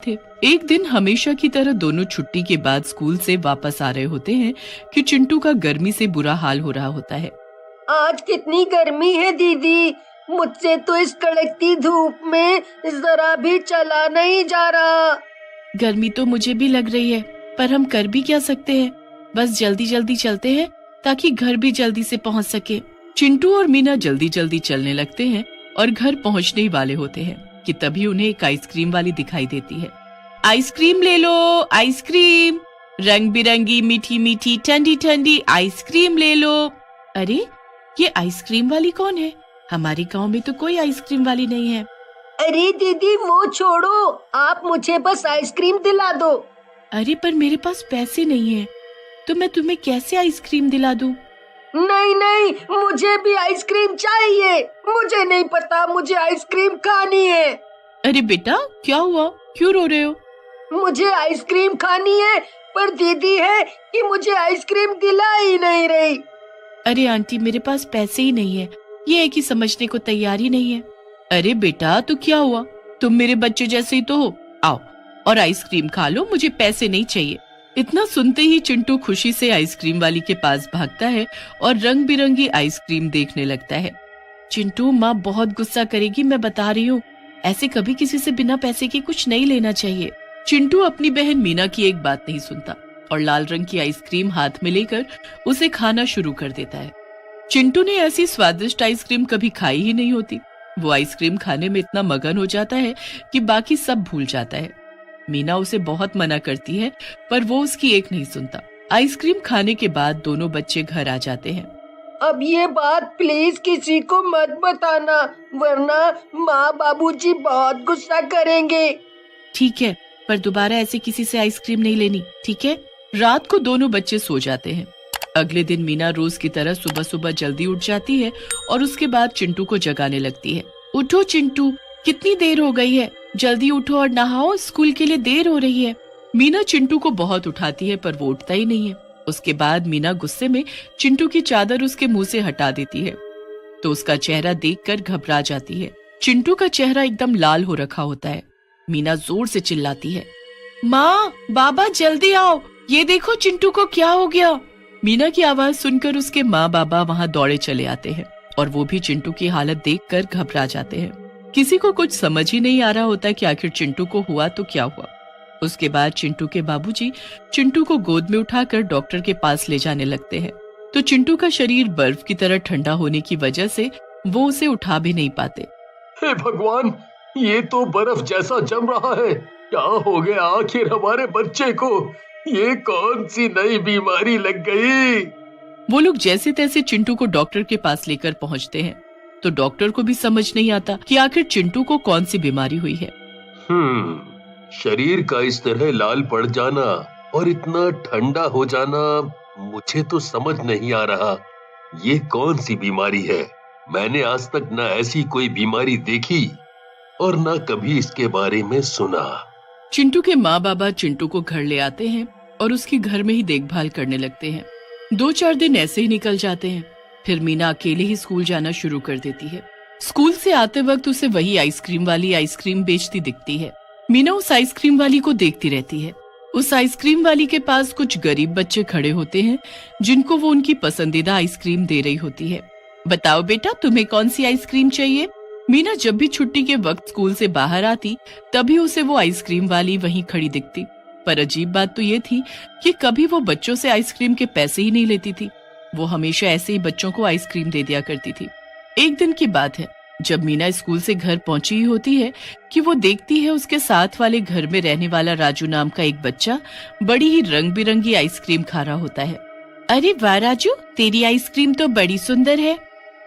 थे। एक दिन हमेशा की तरह दोनों छुट्टी के बाद स्कूल से वापस आ रहे होते हैं कि चिंटू का गर्मी से बुरा हाल हो रहा होता है। आज कितनी गर्मी है दीदी, मुझसे तो इस कड़कती धूप में जरा भी चला नहीं जा रहा। गर्मी तो मुझे भी लग रही है, पर हम कर भी क्या सकते हैं। बस जल्दी जल्दी चलते हैं ताकि घर भी जल्दी से पहुंच सके। चिंटू और मीना जल्दी जल्दी चलने लगते हैं और घर पहुंचने ही वाले होते हैं कि तभी उन्हें एक आइसक्रीम वाली दिखाई देती है। आइसक्रीम ले लो, आइसक्रीम, रंग बिरंगी मीठी मीठी ठंडी ठंडी आइसक्रीम ले लो। अरे ये आइसक्रीम वाली कौन है? हमारे गांव में तो कोई आइसक्रीम वाली नहीं है। अरे दीदी वो छोड़ो, आप मुझे बस आइसक्रीम दिला दो। अरे पर मेरे पास पैसे नहीं है, तो मैं तुम्हें कैसे आइसक्रीम दिला दूं? नहीं नहीं, मुझे भी आइसक्रीम चाहिए। मुझे नहीं पता, मुझे आइसक्रीम खानी है। अरे बेटा क्या हुआ, क्यों रो रहे हो? मुझे आइसक्रीम खानी है, पर दीदी है कि मुझे आइसक्रीम दिला ही नहीं रही। अरे आंटी मेरे पास पैसे ही नहीं है, ये है कि समझने को तैयार ही नहीं है। अरे बेटा तो क्या हुआ, तुम मेरे बच्चे जैसे ही तो हो, आओ और आइसक्रीम खा लो, मुझे पैसे नहीं चाहिए। इतना सुनते ही चिंटू खुशी से आइसक्रीम वाली के पास भागता है और रंग बिरंगी आइसक्रीम देखने लगता है। चिंटू माँ बहुत गुस्सा करेगी, मैं बता रही हूँ, ऐसे कभी किसी से बिना पैसे के कुछ नहीं लेना चाहिए। चिंटू अपनी बहन मीना की एक बात नहीं सुनता और लाल रंग की आइसक्रीम हाथ में लेकर उसे खाना शुरू कर देता है। चिंटू ने ऐसी स्वादिष्ट आइसक्रीम कभी खाई ही नहीं होती। वो आइसक्रीम खाने में इतना मगन हो जाता है कि बाकी सब भूल जाता है। मीना उसे बहुत मना करती है, पर वो उसकी एक नहीं सुनता। आइसक्रीम खाने के बाद दोनों बच्चे घर आ जाते हैं। अब ये बात प्लीज किसी को मत बताना, वरना माँ बाबूजी बहुत गुस्सा करेंगे। ठीक है, पर दोबारा ऐसे किसी से आइसक्रीम नहीं लेनी, ठीक है? रात को दोनों बच्चे सो जाते हैं। अगले दिन मीना रोज की तरह सुबह सुबह जल्दी उठ जाती है और उसके बाद चिंटू को जगाने लगती है। उठो चिंटू, कितनी देर हो गई है, जल्दी उठो और नहाओ, स्कूल के लिए देर हो रही है। मीना चिंटू को बहुत उठाती है पर वो उठता ही नहीं है। उसके बाद मीना गुस्से में चिंटू की चादर उसके मुंह से हटा देती है तो उसका चेहरा देखकर घबरा जाती है। चिंटू का चेहरा एकदम लाल हो रखा होता है। मीना जोर से चिल्लाती है, माँ बाबा जल्दी आओ, ये देखो चिंटू को क्या हो गया। मीना की आवाज सुनकर उसके माँ बाबा वहाँ दौड़े चले आते हैं और वो भी चिंटू की हालत देखकर घबरा जाते हैं। किसी को कुछ समझ ही नहीं आ रहा होता कि आखिर चिंटू को हुआ तो क्या हुआ। उसके बाद चिंटू के बाबूजी चिंटू को गोद में उठाकर डॉक्टर के पास ले जाने लगते हैं तो चिंटू का शरीर बर्फ की तरह ठंडा होने की वजह से वो उसे उठा भी नहीं पाते। हे भगवान, ये तो बर्फ जैसा जम रहा है। क्या हो गया आखिर हमारे बच्चे को? ये कौन सी नई बीमारी लग गई? वो लोग जैसे तैसे चिंटू को डॉक्टर के पास लेकर पहुंचते हैं तो डॉक्टर को भी समझ नहीं आता कि आखिर चिंटू को कौन सी बीमारी हुई है। शरीर का इस तरह लाल पड़ जाना और इतना ठंडा हो जाना मुझे तो समझ नहीं आ रहा। ये कौन सी बीमारी है? मैंने आज तक न ऐसी कोई बीमारी देखी और न कभी इसके बारे में सुना। चिंटू के माँ बाबा चिंटू को घर ले आते हैं और उसकी घर में ही देखभाल करने लगते हैं। 2-4 दिन ऐसे ही निकल जाते हैं। फिर मीना अकेले ही स्कूल जाना शुरू कर देती है। स्कूल से आते वक्त उसे वही आइसक्रीम वाली आइसक्रीम बेचती दिखती है। मीना उस आइसक्रीम वाली को देखती रहती है। उस आइसक्रीम वाली के पास कुछ गरीब बच्चे खड़े होते हैं जिनको वो उनकी पसंदीदा आइसक्रीम दे रही होती है। बताओ बेटा, तुम्हें कौन सी आइसक्रीम चाहिए? मीना जब भी छुट्टी के वक्त स्कूल से बाहर आती तभी उसे वो आइसक्रीम वाली वहीं खड़ी दिखती। पर अजीब बात तो ये थी कि कभी वो बच्चों से आइसक्रीम के पैसे ही नहीं लेती थी। वो हमेशा ऐसे ही बच्चों को आइसक्रीम दे दिया करती थी। एक दिन की बात है, जब मीना स्कूल से घर पहुंची ही होती है कि वो देखती है उसके साथ वाले घर में रहने वाला राजू नाम का एक बच्चा बड़ी ही रंग बिरंगी आइसक्रीम खा रहा होता है। अरे वाह राजू, तेरी आइसक्रीम तो बड़ी सुंदर है।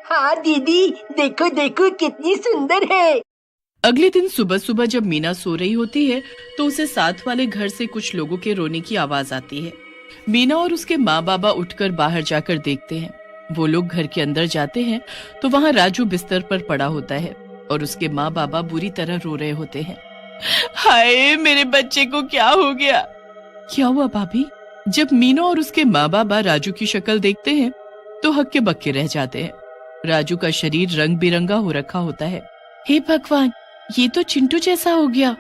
हाँ दीदी, देखो देखो कितनी सुंदर है। अगले दिन सुबह सुबह जब मीना सो रही होती है तो उसे साथ वाले घर से कुछ लोगों के रोने की आवाज आती है। मीना और उसके माँ बाबा उठकर बाहर जाकर देखते हैं। वो लोग घर के अंदर जाते हैं तो वहाँ राजू बिस्तर पर पड़ा होता है और उसके माँ बाबा बुरी तरह रो रहे होते हैं। हाय, मेरे बच्चे को क्या हो गया? क्या हुआ भाभी? जब मीना और उसके माँ बाबा राजू की शक्ल देखते हैं तो हक्के बक्के रह जाते हैं। राजू का शरीर रंग बिरंगा हो रखा होता है। हे भगवान, ये तो चिंटू जैसा हो गया।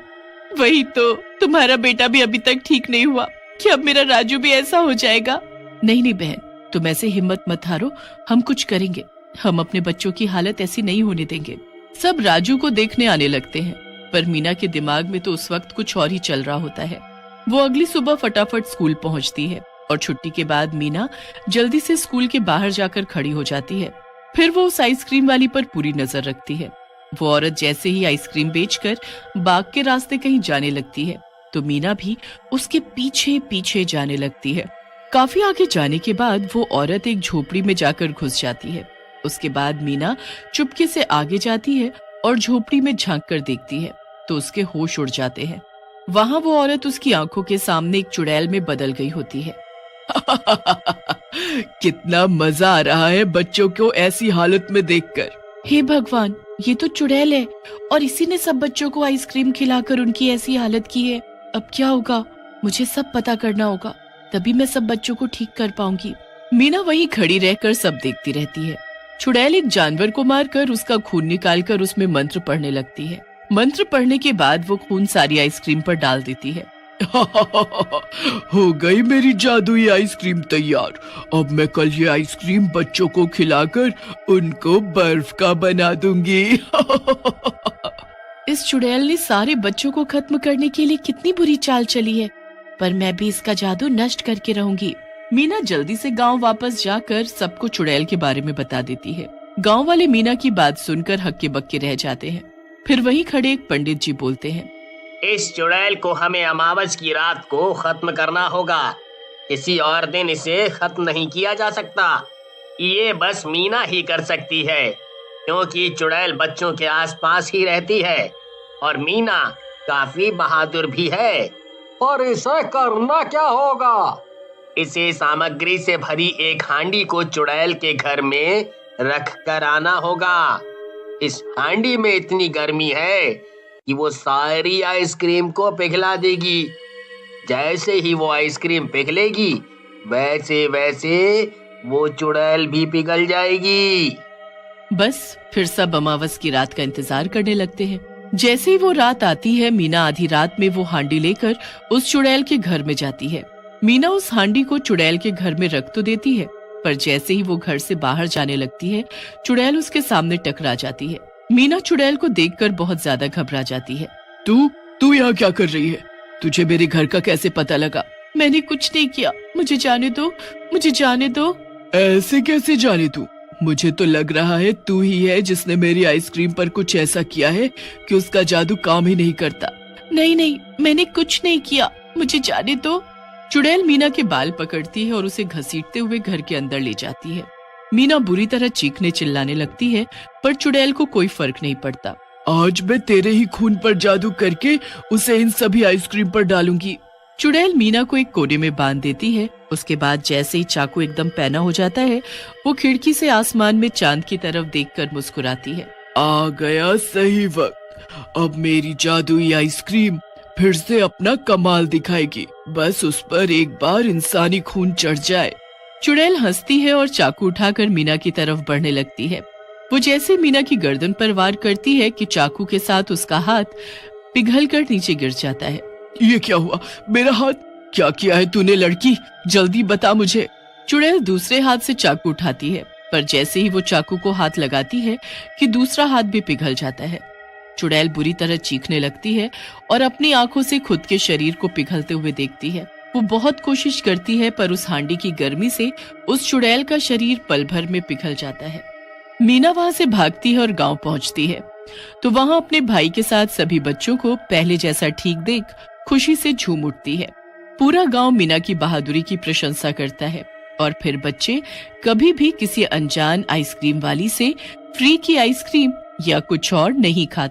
वही तो, तुम्हारा बेटा भी अभी तक ठीक नहीं हुआ कि अब मेरा राजू भी ऐसा हो जाएगा। नहीं नहीं बहन, तुम ऐसे हिम्मत मत हारो, हम कुछ करेंगे। हम अपने बच्चों की हालत ऐसी नहीं होने देंगे। सब राजू को देखने आने लगते हैं, पर मीना के दिमाग में तो उस वक्त कुछ और ही चल रहा होता है। वो अगली सुबह फटाफट स्कूल पहुंचती है और छुट्टी के बाद मीना जल्दी से स्कूल के बाहर जाकर खड़ी हो जाती है। फिर वो उस आइसक्रीम वाली पर पूरी नजर रखती है। वो औरत जैसे ही आइसक्रीम बेचकर बाग के रास्ते कहीं जाने लगती है तो मीना भी उसके पीछे पीछे जाने लगती है। काफी आगे जाने के बाद वो औरत एक झोपड़ी में जाकर घुस जाती है। उसके बाद मीना चुपके से आगे जाती है और झोपड़ी में झांक कर देखती है तो उसके होश उड़ जाते हैं। वहां वो औरत उसकी आंखों के सामने एक चुड़ैल में बदल गई होती है। कितना मजा आ रहा है बच्चों को ऐसी हालत में देखकर। हे भगवान, ये तो चुड़ैल है और इसी ने सब बच्चों को आइसक्रीम खिलाकर उनकी ऐसी हालत की है। अब क्या होगा? मुझे सब पता करना होगा, तभी मैं सब बच्चों को ठीक कर पाऊंगी। मीना वहीं खड़ी रहकर सब देखती रहती है। चुड़ैल एक जानवर को मारकर उसका खून निकालकर उसमें मंत्र पढ़ने लगती है। मंत्र पढ़ने के बाद वो खून सारी आइसक्रीम पर डाल देती है। हो गई मेरी जादुई आइसक्रीम तैयार। अब मैं कल ये आइसक्रीम बच्चों को खिलाकर उनको बर्फ का बना दूंगी। इस चुड़ैल ने सारे बच्चों को खत्म करने के लिए कितनी बुरी चाल चली है, पर मैं भी इसका जादू नष्ट करके रहूंगी। मीना जल्दी से गांव वापस जाकर सबको चुड़ैल के बारे में बता देती है। गांव वाले मीना की बात सुनकर हक्के बक्के रह जाते हैं। फिर वहीं खड़े एक पंडित जी बोलते हैं, इस चुड़ैल को हमें अमावस की रात को खत्म करना होगा। किसी और दिन इसे खत्म नहीं किया जा सकता। ये बस मीना ही कर सकती है, क्योंकि चुड़ैल बच्चों के आसपास ही रहती है और मीना काफी बहादुर भी है। और इसे करना क्या होगा? इसे सामग्री से भरी एक हांडी को चुड़ैल के घर में रख कर आना होगा। इस हांडी में इतनी गर्मी है कि वो सारी आइसक्रीम को पिघला देगी। जैसे ही वो आइसक्रीम पिघलेगी, वैसे वैसे वो चुड़ैल भी पिघल जाएगी। बस फिर सब अमावस की रात का इंतजार करने लगते हैं। जैसे ही वो रात आती है, मीना आधी रात में वो हांडी लेकर उस चुड़ैल के घर में जाती है। मीना उस हांडी को चुड़ैल के घर में रख तो देती है, पर जैसे ही वो घर से बाहर जाने लगती है, चुड़ैल उसके सामने टकरा जाती है। मीना चुड़ैल को देखकर बहुत ज्यादा घबरा जाती है। तू यहाँ क्या कर रही है? तुझे मेरे घर का कैसे पता लगा? मैंने कुछ नहीं किया, मुझे जाने दो, मुझे जाने दो। ऐसे कैसे जाने तू? मुझे तो लग रहा है तू ही है जिसने मेरी आइसक्रीम पर कुछ ऐसा किया है कि उसका जादू काम ही नहीं करता। नहीं नहीं, मैंने कुछ नहीं किया, मुझे जाने दो। चुड़ैल मीना के बाल पकड़ती है और उसे घसीटते हुए घर के अंदर ले जाती है। मीना बुरी तरह चीखने चिल्लाने लगती है, पर चुड़ैल को कोई फर्क नहीं पड़ता। आज मैं तेरे ही खून पर जादू करके उसे इन सभी आइसक्रीम पर डालूंगी। चुड़ैल मीना को एक कोने में बांध देती है। उसके बाद जैसे ही चाकू एकदम पैना हो जाता है, वो खिड़की से आसमान में चांद की तरफ देखकर मुस्कुराती है। आ गया सही वक्त। अब मेरी जादुई आइसक्रीम फिर से अपना कमाल दिखाएगी। बस उस पर एक बार इंसानी खून चढ़ जाए। चुड़ैल हंसती है और चाकू उठाकर मीना की तरफ बढ़ने लगती है। वो जैसे मीना की गर्दन पर वार करती है कि चाकू के साथ उसका हाथ पिघलकर नीचे गिर जाता है। ये क्या हुआ? मेरा हाथ क्या किया है तूने लड़की? जल्दी बता मुझे। चुड़ैल दूसरे हाथ से चाकू उठाती है, पर जैसे ही वो चाकू को हाथ लगाती है कि दूसरा हाथ भी पिघल जाता है। चुड़ैल बुरी तरह चीखने लगती है और अपनी आंखों से खुद के शरीर को पिघलते हुए देखती है। वो बहुत कोशिश करती है, पर उस हांडी की गर्मी से उस चुड़ैल का शरीर पल भर में पिघल जाता है। मीना वहां से भागती है और गांव पहुंचती है, तो वहां अपने भाई के साथ सभी बच्चों को पहले जैसा ठीक देख खुशी से झूम उठती है। पूरा गांव मीना की बहादुरी की प्रशंसा करता है और फिर बच्चे कभी भी किसी अनजान आइसक्रीम वाली से फ्री की आइसक्रीम या कुछ और नहीं खाते।